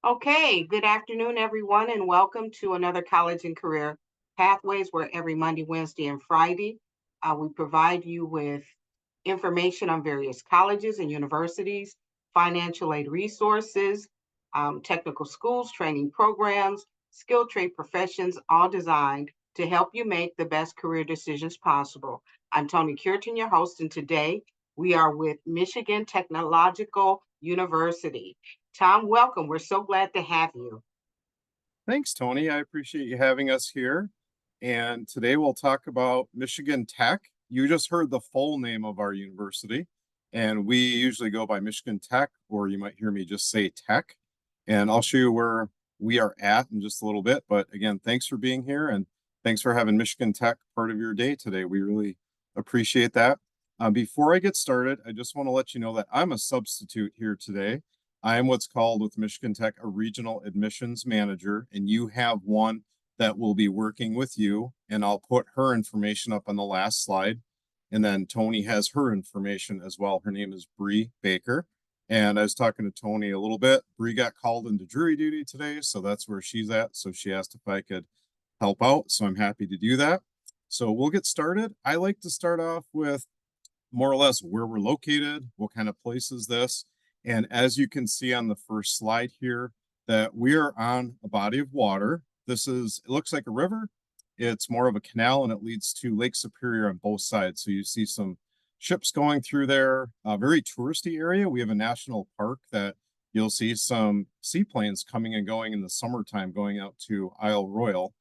Okay, good afternoon, everyone, and welcome to another College and Career Pathways, where every Monday, Wednesday, and Friday we provide you with information on various colleges and universities, financial aid resources, technical schools, training programs, skilled trade professions, all designed to help you make the best career decisions possible. I'm Toni Cureton, your host, and today we are with Michigan Technological University. Tom, welcome. We're so glad to have you. Thanks, Tony. I appreciate you having us here. And today we'll talk about Michigan Tech. You just heard the full name of our university, and we usually go by Michigan Tech, or you might hear me just say Tech. And I'll show you where we are at in just a little bit. But again, thanks for being here, and thanks for having Michigan Tech part of your day today. We really appreciate that. Before I get started, I just want to let you know that I'm a substitute here today. I am what's called with Michigan Tech a regional admissions manager, and you have one that will be working with you. And I'll put her information up on the last slide. And then Tony has her information as well. Her name is Bree Baker. And I was talking to Tony a little bit. Bree got called into jury duty today, so that's where she's at. So she asked if I could help out. So I'm happy to do that. So we'll get started. I like to start off with more or less where we're located, what kind of place is this. And as you can see on the first slide here, that we are on a body of water. It looks like a river. It's more of a canal and it leads to Lake Superior on both sides. So you see some ships going through there, a very touristy area. We have a national park that you'll see some seaplanes coming and going in the summertime, going out to Isle Royal.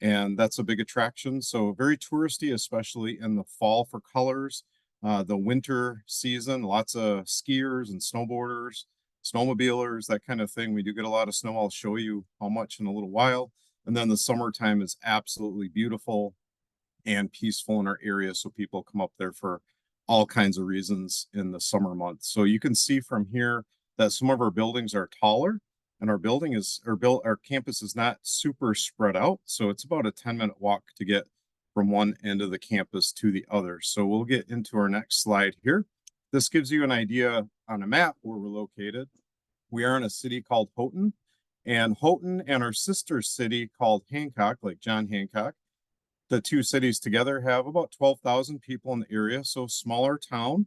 And that's a big attraction. So very touristy, especially in the fall for colors. The winter season, lots of skiers and snowboarders, snowmobilers, that kind of thing. We do get a lot of snow. I'll show you how much in a little while. And then the summertime is absolutely beautiful and peaceful in our area. So people come up there for all kinds of reasons in the summer months. So you can see from here that some of our buildings are taller and our campus is not super spread out. So it's about a 10-minute walk to get from one end of the campus to the other. So we'll get into our next slide here. This gives you an idea on a map where we're located. We are in a city called Houghton, and Houghton and our sister city called Hancock, like John Hancock, the two cities together have about 12,000 people in the area, so smaller town,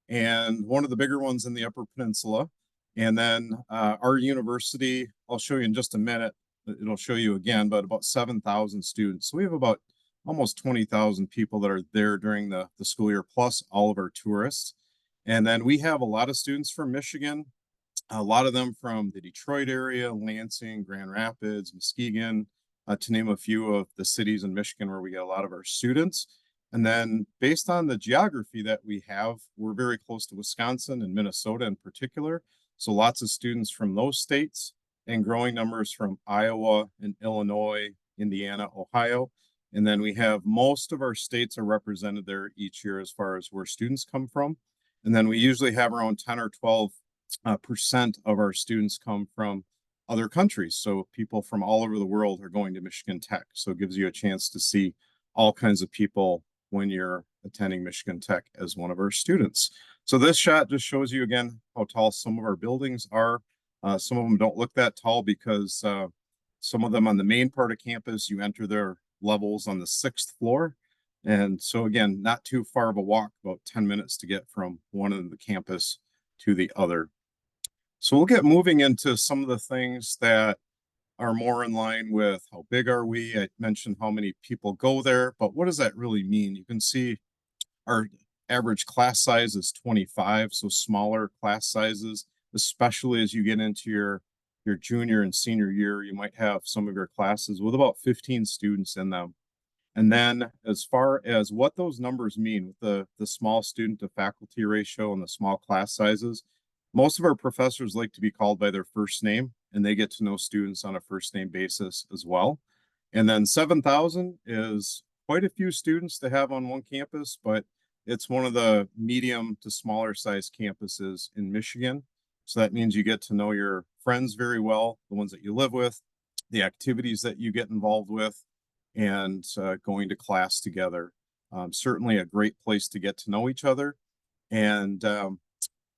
and one of the bigger ones in the Upper Peninsula. And then our university, I'll show you in just a minute, it'll show you again, but about 7,000 students. So we have about almost 20,000 people that are there during the school year, plus all of our tourists. And then we have a lot of students from Michigan, a lot of them from the Detroit area, Lansing, Grand Rapids, Muskegon, to name a few of the cities in Michigan where we get a lot of our students. And then based on the geography that we have, we're very close to Wisconsin and Minnesota in particular. So lots of students from those states and growing numbers from Iowa and Illinois, Indiana, Ohio. And then we have most of our states are represented there each year as far as where students come from. And then we usually have around 10 or 12% of our students come from other countries. So people from all over the world are going to Michigan Tech. So it gives you a chance to see all kinds of people when you're attending Michigan Tech as one of our students. So this shot just shows you again how tall some of our buildings are. Some of them don't look that tall because some of them on the main part of campus, you enter their levels on the 6th floor. And so again, not too far of a walk, about 10 minutes to get from one end of the campus to the other. So we'll get moving into some of the things that are more in line with how big are we. I mentioned how many people go there, but what does that really mean? You can see our average class size is 25, so smaller class sizes, especially as you get into your junior and senior year, you might have some of your classes with about 15 students in them. And then as far as what those numbers mean with the small student to faculty ratio and the small class sizes, most of our professors like to be called by their first name, and they get to know students on a first name basis as well. And then 7,000 is quite a few students to have on one campus, but it's one of the medium to smaller size campuses in Michigan. So that means you get to know your friends very well, the ones that you live with, the activities that you get involved with, and going to class together. Certainly a great place to get to know each other. And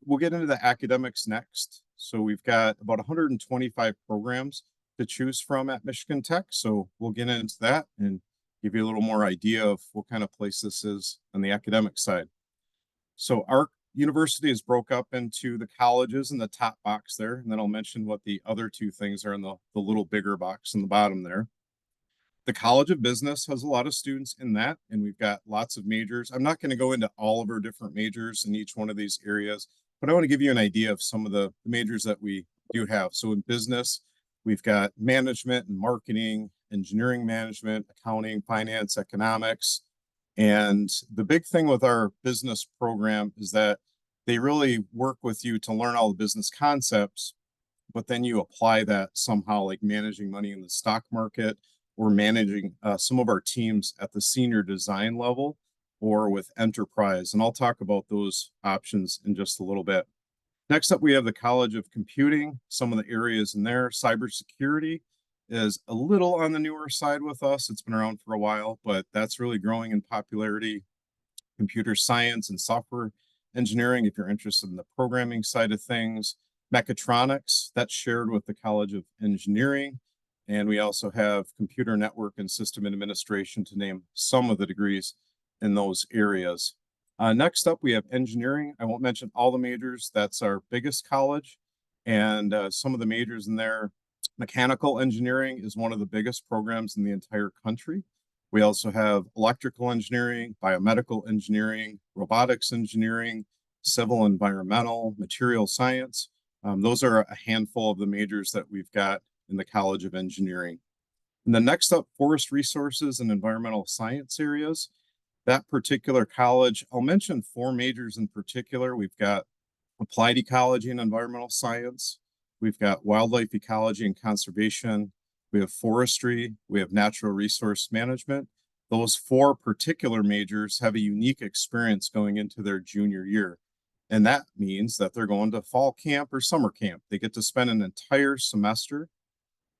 we'll get into the academics next. So we've got about 125 programs to choose from at Michigan Tech. So we'll get into that and give you a little more idea of what kind of place this is on the academic side. So our university is broke up into the colleges in the top box there, and then I'll mention what the other two things are in the little bigger box in the bottom there. The College of Business has a lot of students in that, and we've got lots of majors. I'm not going to go into all of our different majors in each one of these areas, but I want to give you an idea of some of the majors that we do have. So in business, we've got management and marketing, engineering management, accounting, finance, economics. And the big thing with our business program is that they really work with you to learn all the business concepts, but then you apply that somehow, like managing money in the stock market or managing some of our teams at the senior design level or with enterprise. And I'll talk about those options in just a little bit. Next up, we have the College of Computing. Some of the areas in there, cybersecurity is a little on the newer side with us. It's been around for a while, but that's really growing in popularity. Computer science and software engineering, if you're interested in the programming side of things. Mechatronics, that's shared with the College of Engineering. And we also have computer network and system administration, to name some of the degrees in those areas. Next up, we have engineering. I won't mention all the majors. That's our biggest college. And some of the majors in there, mechanical engineering is one of the biggest programs in the entire country. We also have electrical engineering, biomedical engineering, robotics engineering, civil environmental, material science. Those are a handful of the majors that we've got in the College of Engineering. And then next up, forest resources and environmental science areas. That particular college, I'll mention 4 majors in particular. We've got applied ecology and environmental science. We've got wildlife ecology and conservation. We have forestry. We have natural resource management. Those 4 particular majors have a unique experience going into their junior year. And that means that they're going to fall camp or summer camp. They get to spend an entire semester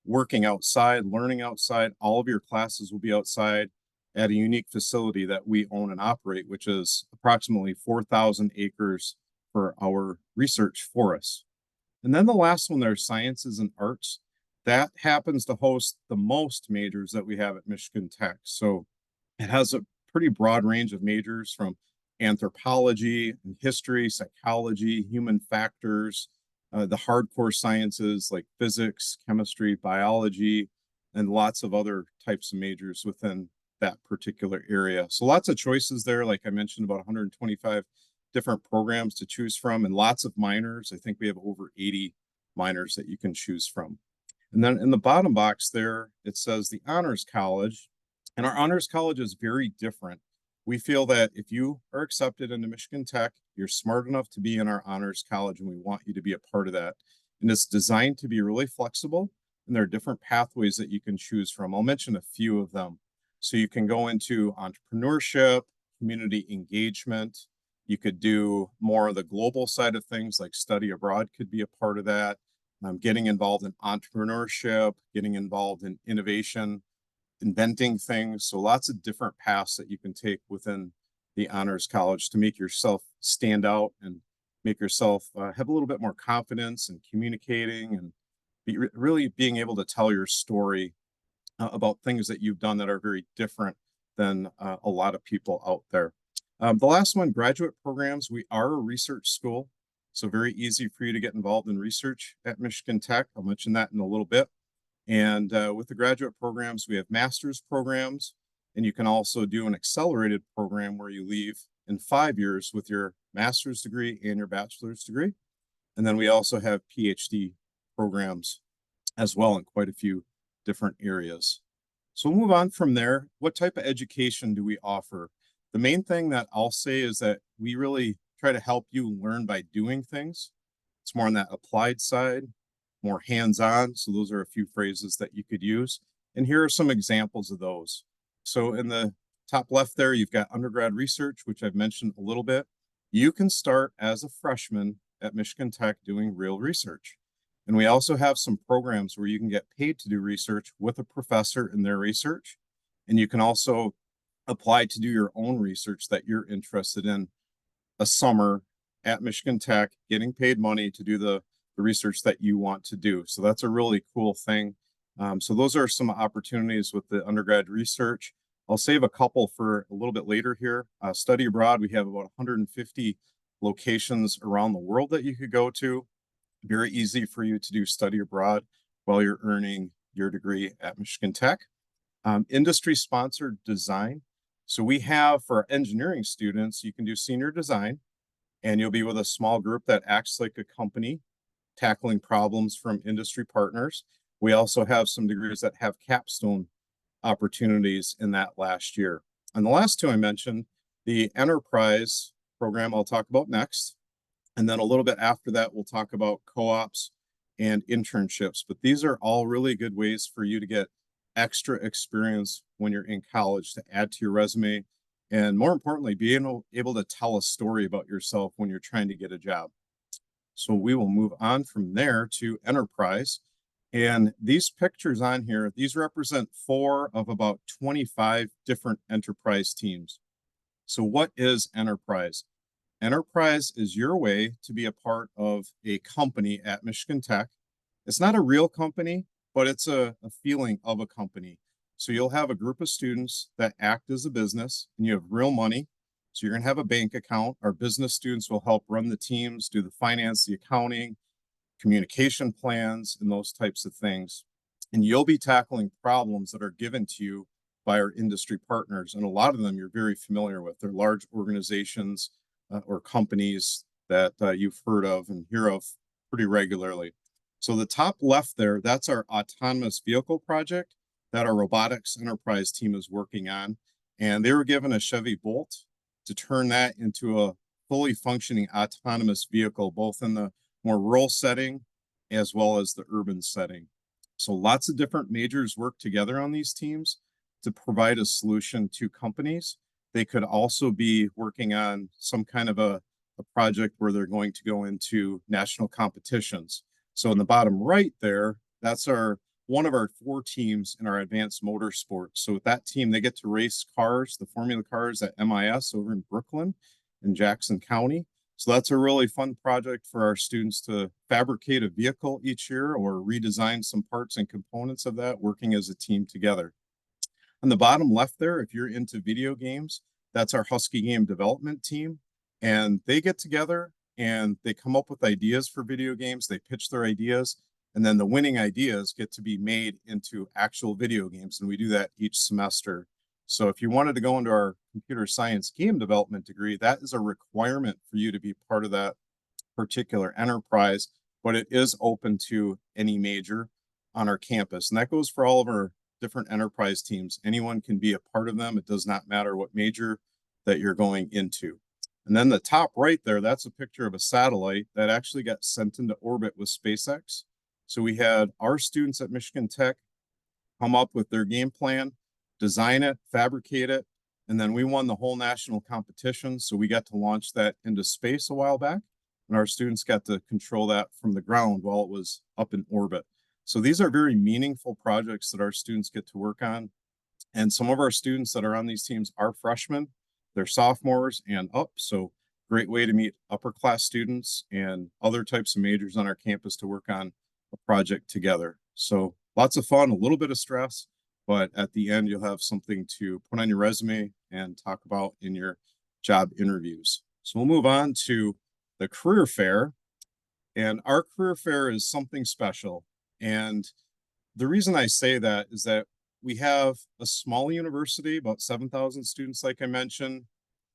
working outside, learning outside. All of your classes will be outside at a unique facility that we own and operate, which is approximately 4,000 acres for our research forest. And then the last one there, sciences and arts, that happens to host the most majors that we have at Michigan Tech. So it has a pretty broad range of majors from anthropology and history, psychology, human factors, the hardcore sciences like physics, chemistry, biology, and lots of other types of majors within that particular area. So lots of choices there. Like I mentioned, about 125 different programs to choose from and lots of minors. I think we have over 80 minors that you can choose from. And then in the bottom box there, it says the Honors College. And our Honors College is very different. We feel that if you are accepted into Michigan Tech, you're smart enough to be in our Honors College, and we want you to be a part of that. And it's designed to be really flexible, and there are different pathways that you can choose from. I'll mention a few of them. So you can go into entrepreneurship, community engagement. You could do more of the global side of things, like study abroad could be a part of that. Getting involved in entrepreneurship, getting involved in innovation, inventing things. So lots of different paths that you can take within the Honors College to make yourself stand out and make yourself have a little bit more confidence in communicating and really being able to tell your story about things that you've done that are very different than a lot of people out there. The last one, graduate programs. We are a research school, so very easy for you to get involved in research at Michigan Tech. I'll mention that in a little bit. And with the graduate programs, we have master's programs, and you can also do an accelerated program where you leave in 5 years with your master's degree and your bachelor's degree. And then we also have PhD programs as well in quite a few different areas. So we'll move on from there. What type of education do we offer? The main thing that I'll say is that we really try to help you learn by doing things. It's more on that applied side, more hands-on. So those are a few phrases that you could use. And here are some examples of those. So in the top left there, you've got undergrad research, which I've mentioned a little bit. You can start as a freshman at Michigan Tech doing real research. And we also have some programs where you can get paid to do research with a professor in their research. And you can also apply to do your own research that you're interested in a summer at Michigan Tech, getting paid money to do the research that you want to do. So that's a really cool thing. So those are some opportunities with the undergrad research. I'll save a couple for a little bit later here. Study abroad, we have about 150 locations around the world that you could go to. Very easy for you to do study abroad while you're earning your degree at Michigan Tech. Industry sponsored design. So we have for engineering students, you can do senior design and you'll be with a small group that acts like a company tackling problems from industry partners. We also have some degrees that have capstone opportunities in that last year. And the last two I mentioned, the enterprise program I'll talk about next. And then a little bit after that, we'll talk about co-ops and internships. But these are all really good ways for you to get extra experience when you're in college to add to your resume. And more importantly, being able to tell a story about yourself when you're trying to get a job. So we will move on from there to enterprise. And these pictures on here, these represent 4 of about 25 different enterprise teams. So what is enterprise? Enterprise is your way to be a part of a company at Michigan Tech. It's not a real company, but it's a feeling of a company. So you'll have a group of students that act as a business and you have real money. So you're going to have a bank account. Our business students will help run the teams, do the finance, the accounting, communication plans, and those types of things. And you'll be tackling problems that are given to you by our industry partners. And a lot of them you're very familiar with. They're large organizations or companies that you've heard of and hear of pretty regularly. So the top left there, that's our autonomous vehicle project that our robotics enterprise team is working on. And they were given a Chevy Bolt to turn that into a fully functioning autonomous vehicle, both in the more rural setting as well as the urban setting. So lots of different majors work together on these teams to provide a solution to companies. They could also be working on some kind of a project where they're going to go into national competitions. So in the bottom right there, that's one of our 4 teams in our advanced motorsports. So with that team, they get to race cars, the Formula cars at MIS over in Brooklyn in Jackson County. So that's a really fun project for our students to fabricate a vehicle each year or redesign some parts and components of that, working as a team together. On the bottom left there, if you're into video games, that's our Husky Game Development Team. And they get together and they come up with ideas for video games. They pitch their ideas, and then the winning ideas get to be made into actual video games. And we do that each semester. So if you wanted to go into our computer science game development degree, that is a requirement for you to be part of that particular enterprise, but it is open to any major on our campus. And that goes for all of our different enterprise teams. Anyone can be a part of them. It does not matter what major that you're going into. And then the top right there, that's a picture of a satellite that actually got sent into orbit with SpaceX. So we had our students at Michigan Tech come up with their game plan, design it, fabricate it, and then we won the whole national competition. So we got to launch that into space a while back, and our students got to control that from the ground while it was up in orbit. So these are very meaningful projects that our students get to work on. And some of our students that are on these teams are freshmen, they're sophomores and up. So great way to meet upper class students and other types of majors on our campus to work on a project together. So lots of fun, a little bit of stress, but at the end, you'll have something to put on your resume and talk about in your job interviews. So we'll move on to the career fair. And our career fair is something special. And the reason I say that is that we have a small university, about 7,000 students, like I mentioned.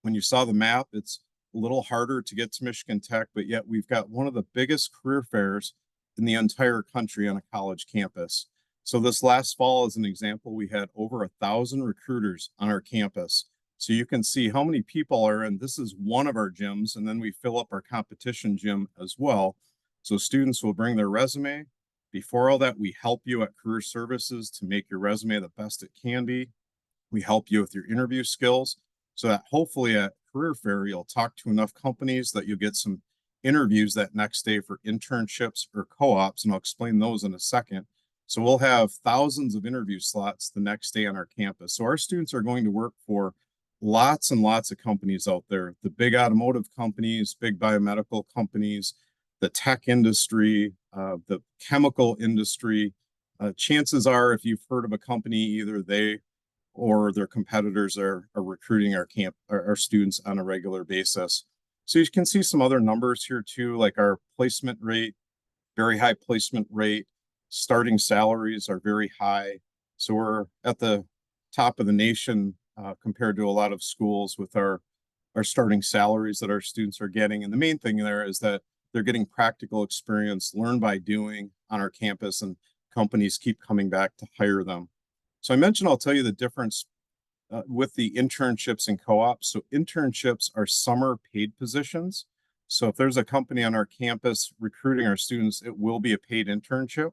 When you saw the map, it's a little harder to get to Michigan Tech, but yet we've got one of the biggest career fairs in the entire country on a college campus. So this last fall, as an example, we had over 1,000 recruiters on our campus. So you can see how many people are in. This is one of our gyms, and then we fill up our competition gym as well. So students will bring their resume. Before all that, we help you at Career Services to make your resume the best it can be. We help you with your interview skills so that hopefully at Career Fair, you'll talk to enough companies that you'll get some interviews that next day for internships or co-ops, and I'll explain those in a second. So we'll have thousands of interview slots the next day on our campus. So our students are going to work for lots and lots of companies out there, the big automotive companies, big biomedical companies, the tech industry, the chemical industry. Chances are, if you've heard of a company, either they or their competitors are recruiting our students on a regular basis. So you can see some other numbers here too, like our placement rate, very high placement rate. Starting salaries are very high. So we're at the top of the nation compared to a lot of schools with our starting salaries that our students are getting. And the main thing there is that they're getting practical experience, learn by doing on our campus, and companies keep coming back to hire them. So I mentioned I'll tell you the difference with the internships and co-ops. So internships are summer paid positions. So if there's a company on our campus recruiting our students, it will be a paid internship.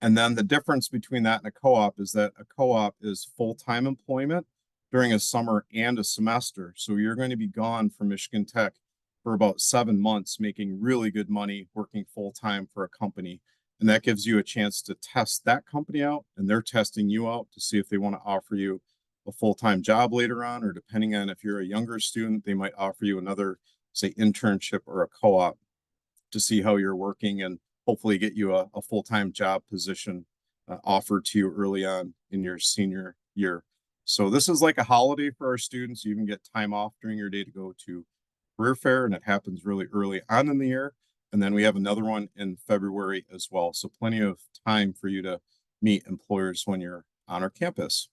And then the difference between that and a co-op is that a co-op is full-time employment during a summer and a semester. So you're going to be gone from Michigan Tech for about 7 months, making really good money working full-time for a company. And that gives you a chance to test that company out, and they're testing you out to see if they want to offer you a full-time job later on, or depending on if you're a younger student, they might offer you another, say, internship or a co-op to see how you're working and hopefully get you a full-time job position offered to you early on in your senior year. So this is like a holiday for our students. You even get time off during your day to go to career fair, and it happens really early on in the year. And then we have another one in February as well. So plenty of time for you to meet employers when you're on our campus.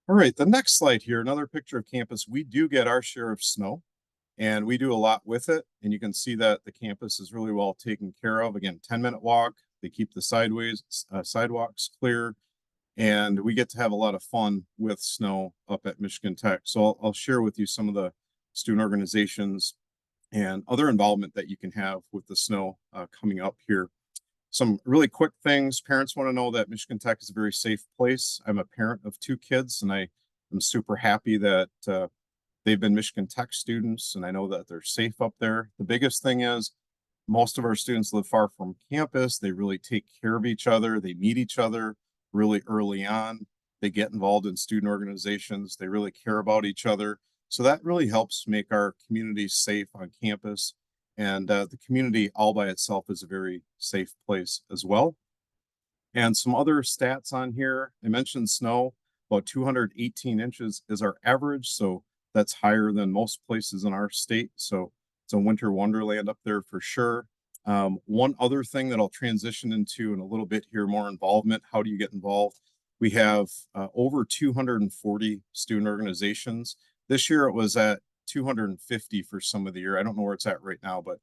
All right, the next slide here, another picture of campus. We do get our share of snow, and we do a lot with it. And you can see that the campus is really well taken care of. Again, 10-minute walk. They keep the sidewalks clear, and we get to have a lot of fun with snow up at Michigan Tech. So I'll share with you some of the student organizations and other involvement that you can have with the snow coming up here. Some really quick things. Parents want to know that Michigan Tech is a very safe place. I'm a parent of 2 kids, and I am super happy that they've been Michigan Tech students, and I know that they're safe up there. The biggest thing is most of our students live far from campus. They really take care of each other. They meet each other really early on. They get involved in student organizations. They really care about each other. So that really helps make our community safe on campus. And the community all by itself is a very safe place as well. And some other stats on here. I mentioned snow, about 218 inches is our average. So that's higher than most places in our state. So it's a winter wonderland up there for sure. One other thing that I'll transition into in a little bit here, more involvement. How do you get involved? We have over 240 student organizations. This year it was at 250 for some of the year. I don't know where it's at right now, but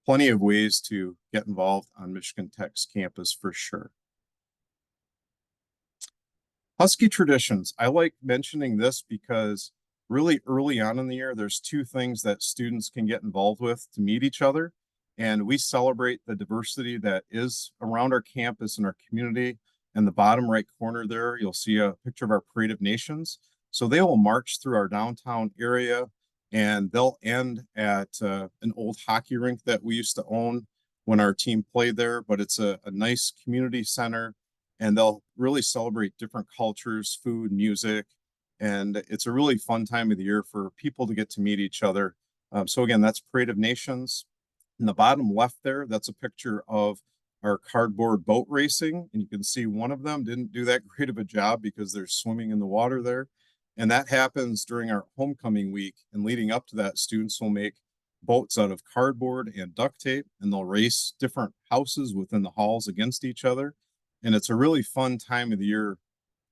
plenty of ways to get involved on Michigan Tech's campus for sure. Husky traditions. I like mentioning this because really early on in the year, there's 2 things that students can get involved with to meet each other. And we celebrate the diversity that is around our campus and our community. In the bottom right corner there, you'll see a picture of our Parade of Nations. So they will march through our downtown area, and they'll end at an old hockey rink that we used to own when our team played there. But it's a nice community center, and they'll really celebrate different cultures, food, music. And it's a really fun time of the year for people to get to meet each other. So again, that's Parade of Nations. In the bottom left there, that's a picture of our cardboard boat racing. And you can see one of them didn't do that great of a job because they're swimming in the water there. And that happens during our homecoming week. And leading up to that, students will make boats out of cardboard and duct tape, and they'll race different houses within the halls against each other. And it's a really fun time of the year,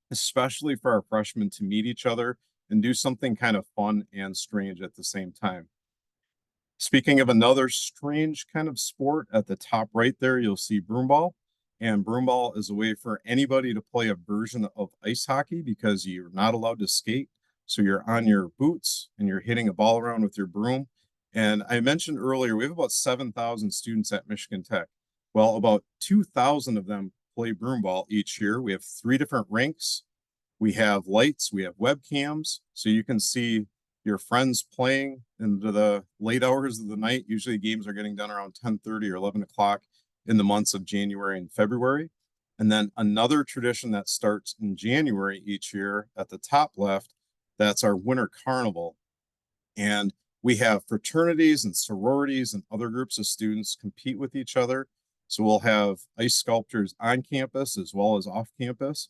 especially for our freshmen to meet each other and do something kind of fun and strange at the same time. Speaking of another strange kind of sport, at the top right there, you'll see broomball. And broomball is a way for anybody to play a version of ice hockey because you're not allowed to skate. So you're on your boots and you're hitting a ball around with your broom. And I mentioned earlier, we have about 7,000 students at Michigan Tech. Well, about 2,000 of them play broomball each year. We have 3 different rinks. We have lights, we have webcams, so you can see your friends playing into the late hours of the night. Usually games are getting done around 10:30 or 11 o'clock in the months of January and February. And then another tradition that starts in January each year at the top left That's our winter carnival. And we have fraternities and sororities and other groups of students compete with each other. So we'll have ice sculptors on campus as well as off campus.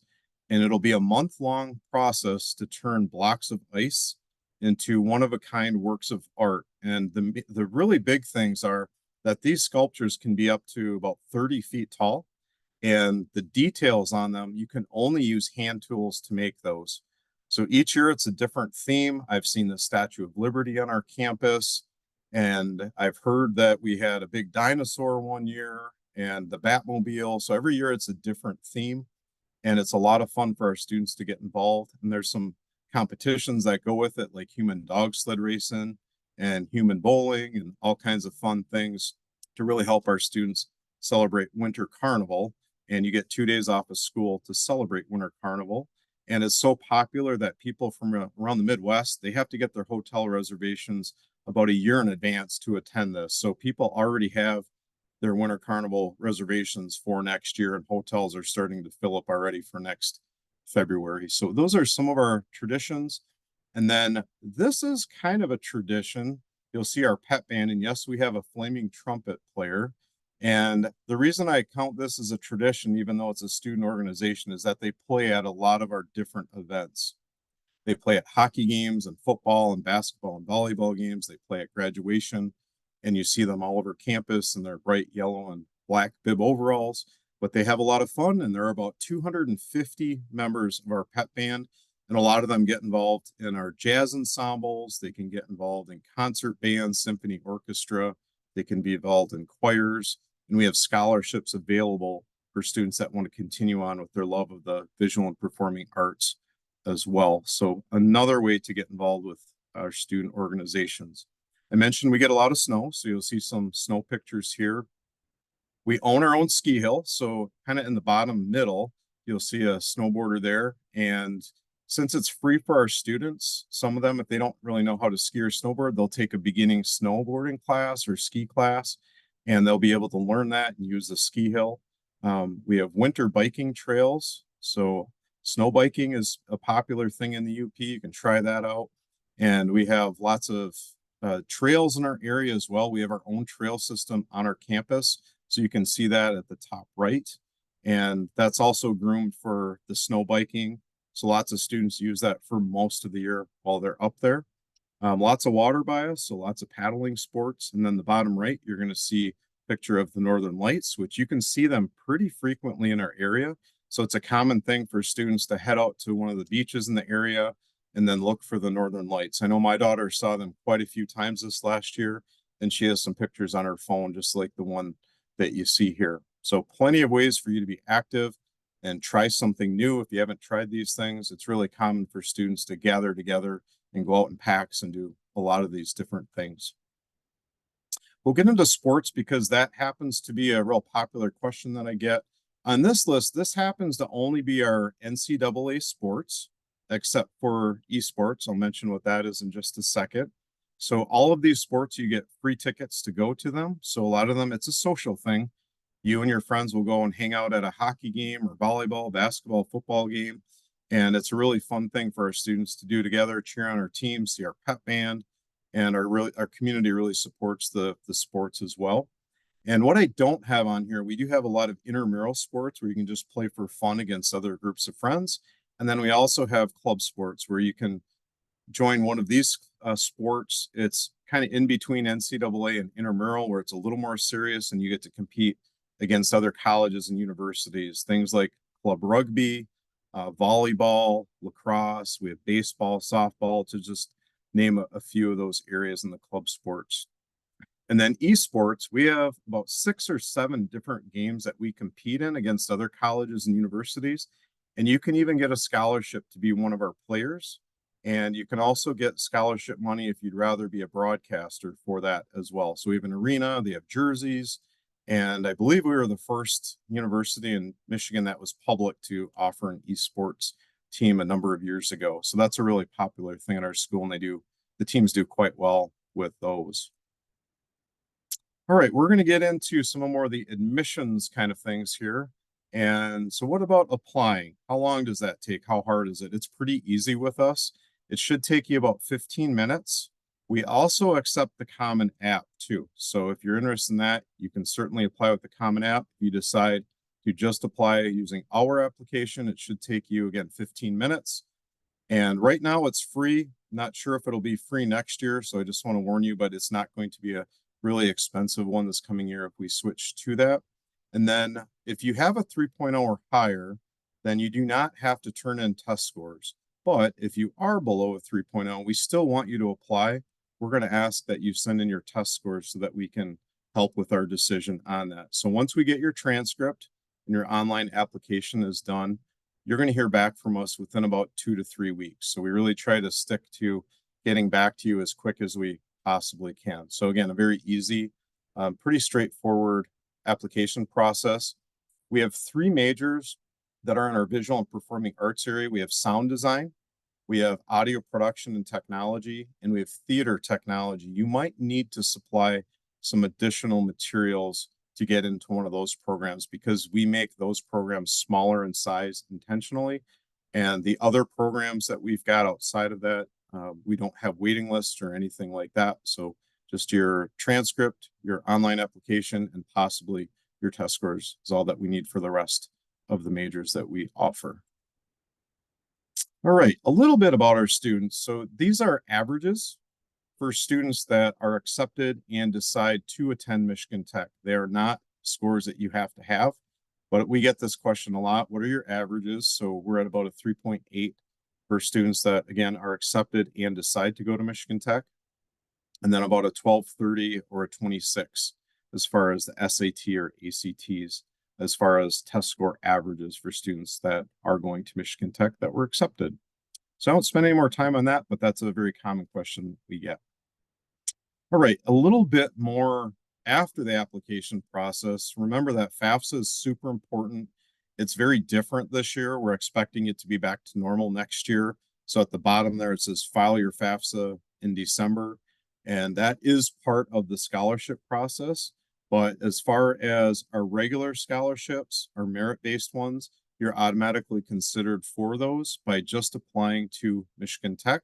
And it'll be a month-long process to turn blocks of ice into one-of-a-kind works of art. And the really big things are that these sculptures can be up to about 30 feet tall. And the details on them, you can only use hand tools to make those. So each year it's a different theme. I've seen the Statue of Liberty on our campus, and I've heard that we had a big dinosaur one year and the Batmobile. So every year it's a different theme, and it's a lot of fun for our students to get involved. And there's some competitions that go with it, like human dog sled racing and human bowling and all kinds of fun things to really help our students celebrate Winter Carnival. And you get 2 days off of school to celebrate Winter Carnival. And it's so popular that people from around the Midwest, they have to get their hotel reservations about a year in advance to attend this. So people already have their Winter Carnival reservations for next year, and hotels are starting to fill up already for next February. So those are some of our traditions. And then this is kind of a tradition. You'll see our pep band, and yes, we have a flaming trumpet player. And the reason I count this as a tradition, even though it's a student organization, is that they play at a lot of our different events. They play at hockey games and football and basketball and volleyball games. They play at graduation, and you see them all over campus in their bright yellow and black bib overalls. But they have a lot of fun, and there are about 250 members of our pep band, and a lot of them get involved in our jazz ensembles. They can get involved in concert bands, symphony orchestra. They can be involved in choirs, and we have scholarships available for students that want to continue on with their love of the visual and performing arts as well. So another way to get involved with our student organizations. I mentioned we get a lot of snow, so you'll see some snow pictures here. We own our own ski hill, so kind of in the bottom middle, you'll see a snowboarder there. And since it's free for our students, some of them, if they don't really know how to ski or snowboard, they'll take a beginning snowboarding class or ski class, and they'll be able to learn that and use the ski hill. We have winter biking trails. So snow biking is a popular thing in the UP. You can try that out. And we have lots of trails in our area as well. We have our own trail system on our campus. So you can see that at the top right. And that's also groomed for the snow biking. So lots of students use that for most of the year while they're up there. Lots of water by us, so lots of paddling sports. And then the bottom right, you're going to see a picture of the Northern Lights, which you can see them pretty frequently in our area. So it's a common thing for students to head out to one of the beaches in the area and then look for the Northern Lights. I know my daughter saw them quite a few times this last year, and she has some pictures on her phone, just like the one that you see here. So plenty of ways for you to be active and try something new. If you haven't tried these things, it's really common for students to gather together and go out in packs and do a lot of these different things. We'll get into sports because that happens to be a real popular question that I get. On this list, this happens to only be our NCAA sports, except for esports. I'll mention what that is in just a second. So all of these sports, you get free tickets to go to them. So a lot of them, it's a social thing. You and your friends will go and hang out at a hockey game or volleyball, basketball, football game. And it's a really fun thing for our students to do together, cheer on our team, see our pep band, and our community really supports the sports as well. And what I don't have on here, we do have a lot of intramural sports where you can just play for fun against other groups of friends. And then we also have club sports where you can join one of these sports. It's kind of in between NCAA and intramural, where it's a little more serious and you get to compete against other colleges and universities. Things like club rugby, volleyball, lacrosse. We have baseball, softball, to just name a few of those areas in the club sports. And then esports, we have about 6 or 7 different games that we compete in against other colleges and universities. And you can even get a scholarship to be one of our players. And you can also get scholarship money if you'd rather be a broadcaster for that as well. So we have an arena, they have jerseys, and I believe we were the first university in Michigan that was public to offer an esports team a number of years ago. So that's a really popular thing at our school, and the teams do quite well with those. All right, we're going to get into some more of the admissions kind of things here. And so what about applying? How long does that take? How hard is it? It's pretty easy with us. It should take you about 15 minutes. We also accept the Common App too. So if you're interested in that, you can certainly apply with the Common App. If you decide to just apply using our application, it should take you, again, 15 minutes. And right now it's free. Not sure if it'll be free next year. So I just want to warn you, but it's not going to be a really expensive one this coming year if we switch to that. And then if you have a 3.0 or higher, then you do not have to turn in test scores. But if you are below a 3.0, we still want you to apply. We're going to ask that you send in your test scores so that we can help with our decision on that. So once we get your transcript and your online application is done, you're going to hear back from us within about 2 to 3 weeks. So we really try to stick to getting back to you as quick as we possibly can. So again, a very easy, pretty straightforward application process. We have 3 majors that are in our visual and performing arts area. We have sound design, we have audio production and technology, and we have theater technology. You might need to supply some additional materials to get into one of those programs because we make those programs smaller in size intentionally. And the other programs that we've got outside of that, we don't have waiting lists or anything like that. So just your transcript, your online application, and possibly your test scores is all that we need for the rest of the majors that we offer. All right, a little bit about our students. So these are averages for students that are accepted and decide to attend Michigan Tech. They are not scores that you have to have, but we get this question a lot. What are your averages? So we're at about a 3.8 for students that, again, are accepted and decide to go to Michigan Tech, and then about a 1230 or a 26 as far as the SAT or ACTs, as far as test score averages for students that are going to Michigan Tech that were accepted. So I won't spend any more time on that, but that's a very common question we get. All right, a little bit more after the application process. Remember that FAFSA is super important. It's very different this year. We're expecting it to be back to normal next year. So at the bottom there, it says file your FAFSA in December. And that is part of the scholarship process. But as far as our regular scholarships, our merit-based ones, you're automatically considered for those by just applying to Michigan Tech.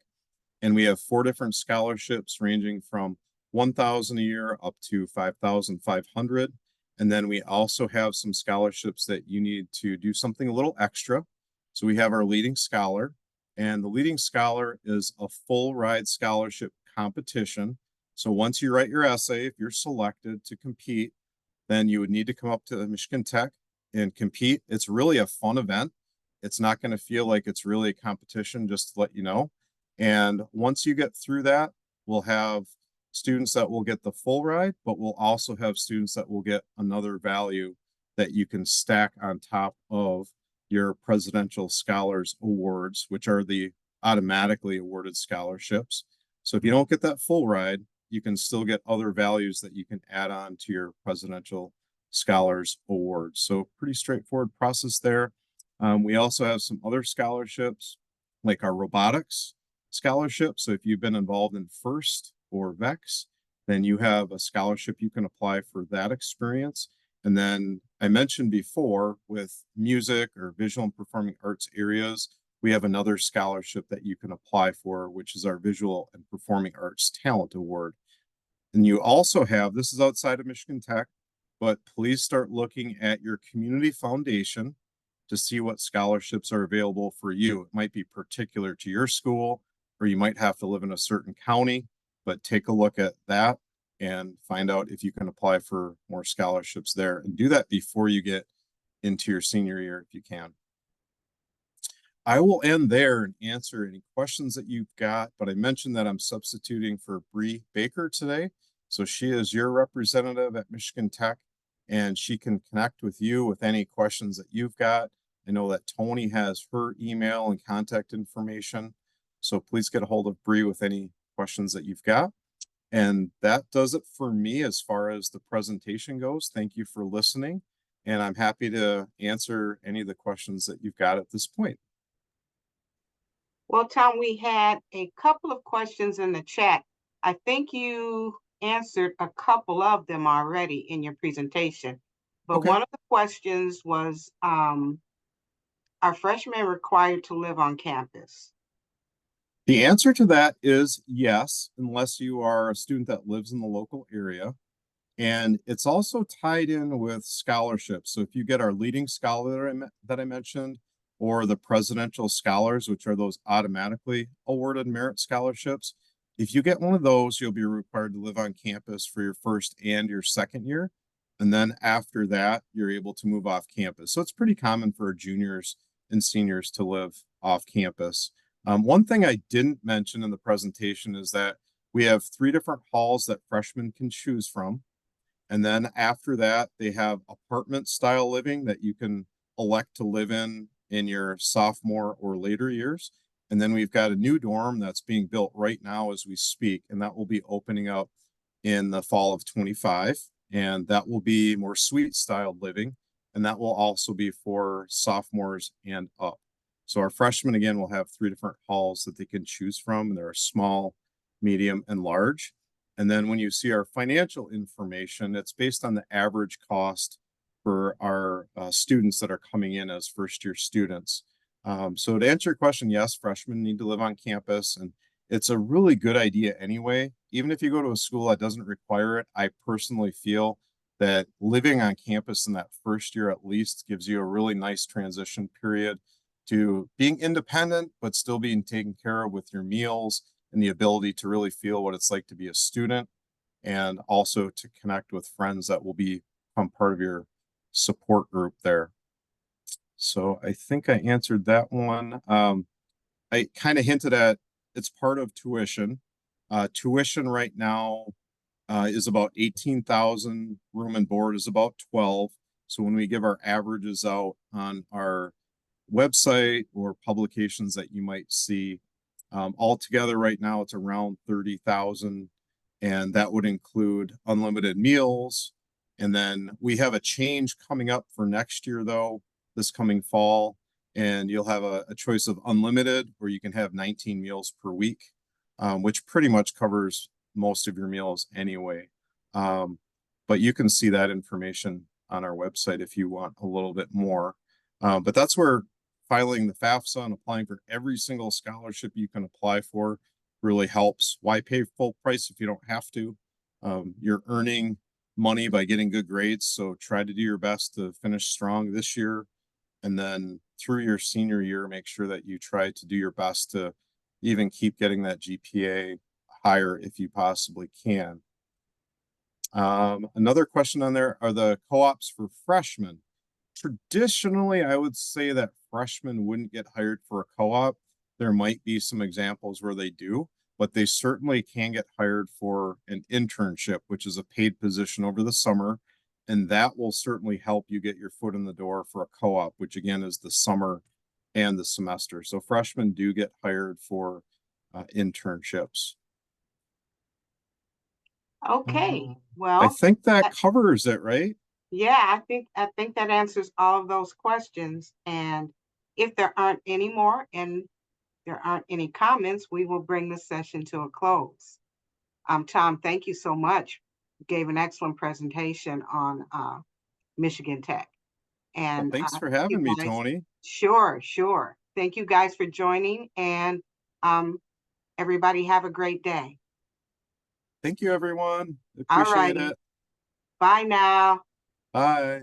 And we have 4 different scholarships ranging from $1,000 a year up to $5,500. And then we also have some scholarships that you need to do something a little extra. So we have our leading scholar, and the leading scholar is a full ride scholarship competition. So once you write your essay, if you're selected to compete, then you would need to come up to Michigan Tech and compete. It's really a fun event. It's not going to feel like it's really a competition, just to let you know. And once you get through that, we'll have students that will get the full ride, but we'll also have students that will get another value that you can stack on top of your Presidential Scholars Awards, which are the automatically awarded scholarships. So if you don't get that full ride, you can still get other values that you can add on to your Presidential Scholars Awards. So pretty straightforward process there. We also have some other scholarships like our robotics scholarship. So if you've been involved in FIRST or VEX, then you have a scholarship you can apply for that experience. And then I mentioned before with music or visual and performing arts areas, we have another scholarship that you can apply for, which is our Visual and Performing Arts Talent Award. And you also have, this is outside of Michigan Tech, but please start looking at your community foundation to see what scholarships are available for you. It might be particular to your school, or you might have to live in a certain county, but take a look at that and find out if you can apply for more scholarships there, and do that before you get into your senior year if you can. I will end there and answer any questions that you've got, but I mentioned that I'm substituting for Bree Baker today. So she is your representative at Michigan Tech, and she can connect with you with any questions that you've got. I know that Toni has her email and contact information, so please get a hold of Bree with any questions that you've got. And that does it for me as far as the presentation goes. Thank you for listening, and I'm happy to answer any of the questions that you've got at this point. Well, Tom, we had a couple of questions in the chat. I think you answered a couple of them already in your presentation. But Okay. one of the questions was, are freshmen required to live on campus? The answer to that is yes, unless you are a student that lives in the local area. And it's also tied in with scholarships. So if you get our leading scholar that I mentioned, or the presidential scholars, which are those automatically awarded merit scholarships, if you get one of those, you'll be required to live on campus for your first and your second year. And then after that, you're able to move off campus. So it's pretty common for juniors and seniors to live off campus. One thing I didn't mention in the presentation is that we have 3 different halls that freshmen can choose from. And then after that, they have apartment style living that you can elect to live in your sophomore or later years. And then we've got a new dorm that's being built right now as we speak, and that will be opening up in the fall of 25. And that will be more suite styled living. And that will also be for sophomores and up. So our freshmen, again, will have 3 different halls that they can choose from. And there are small, medium, and large. And then when you see our financial information, it's based on the average cost for our students that are coming in as first year students. So to answer your question, yes, freshmen need to live on campus, and it's a really good idea anyway. Even if you go to a school that doesn't require it, I personally feel that living on campus in that first year at least gives you a really nice transition period to being independent, but still being taken care of with your meals and the ability to really feel what it's like to be a student, and also to connect with friends that will become part of your support group there. So I think I answered that one. I kind of hinted at it's part of tuition. Tuition right now is about 18,000. Room and board is about 12. So when we give our averages out on our website or publications that you might see, altogether right now it's around 30,000, and that would include unlimited meals. And then we have a change coming up for next year though, this coming fall, and you'll have a choice of unlimited, where you can have 19 meals per week, which pretty much covers most of your meals anyway. But you can see that information on our website if you want a little bit more. But that's where filing the FAFSA and applying for every single scholarship you can apply for really helps. Why pay full price if you don't have to? You're earning money by getting good grades, so try to do your best to finish strong this year. And then through your senior year, make sure that you try to do your best to even keep getting that GPA higher if you possibly can. Another question on there are the co-ops for freshmen. Traditionally, I would say that freshmen wouldn't get hired for a co-op. There might be some examples where they do, but they certainly can get hired for an internship, which is a paid position over the summer. And that will certainly help you get your foot in the door for a co-op, which again is the summer and the semester. So freshmen do get hired for internships. Okay, I well, think that that- covers it, right? yeah, I think that answers all of those questions. And if there aren't any more and there aren't any comments, we will bring the session to a close. Tom, thank you so much. You gave an excellent presentation on Michigan Tech. Well, And thanks for you having me, guys, Toni. sure, sure. Thank you guys for joining, and um, everybody have a great day. Thank you, everyone. All Appreciate righty. it. Bye now. Bye.